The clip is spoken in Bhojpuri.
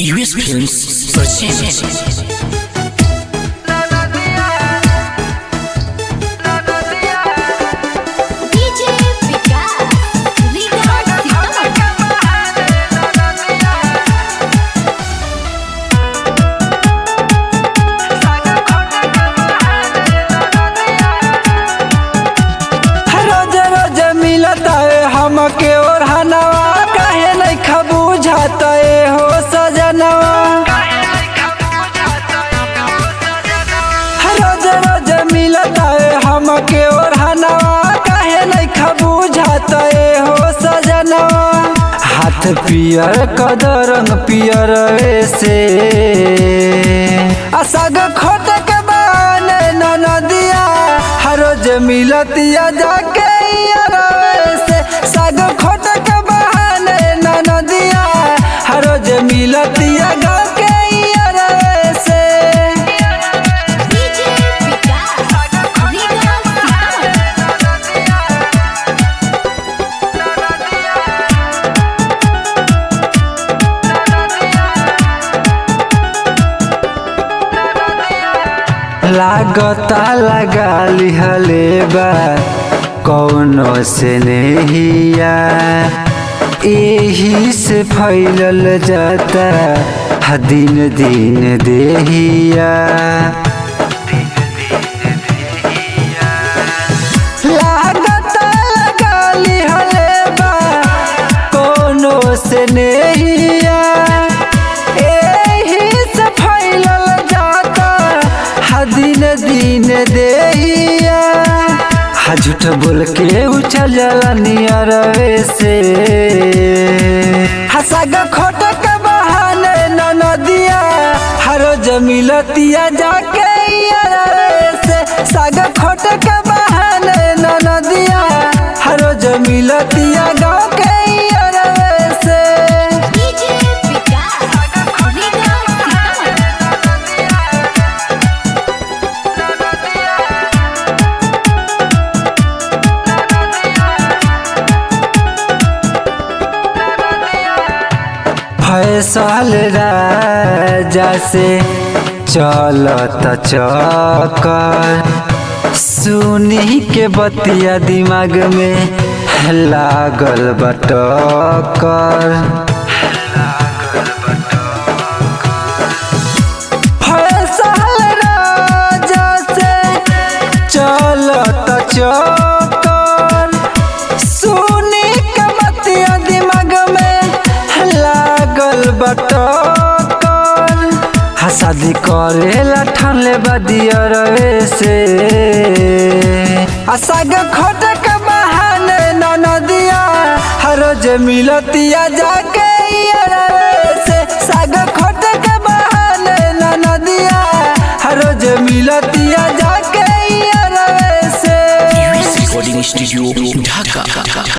US Films presents हमके और हनवा काहे नहीं खबू जाता हो सजनवा। रोज रोज मिलता है हमके और हनवा काहे नहीं खबू जाता हो सजनवा। हाथ पियर कदरंग पियर से असग खोट के बने नदिया हर रोज मिलतिया जाके साग खोट के बहाने नदिया हर रोज मिलतिया गाँव के से। लागता लगा लिहले बा कौनो से नहिया एही से फैलल जाता दिन दिन देहिया। लागता लगा लिहले बा कौनो से नहिया एही से फैलल जाता दिन दिन देहिया। झूठ बोल के उछल जला नियर से हसग खोट के बहाने नदिया हर रोज मिलतिया जाके से। साग खोट के बहाने नदिया हर रोज मिलतिया गाँव के से। फैसल राजा से चलत चक्कर सुनी के बतिया दिमाग में लागल बटकर। फैसल राजा से चलत चक्कर सुनी के बतिया दिमाग में बटकर। शादी करेला ठानले बदियर से साग खोट के बहाने नदिया हर रोज मिलतिया जाके से। साग खोट के बहाने नदिया हर रोज मिलतिया जाके से। US Recording Studio, Dhaka।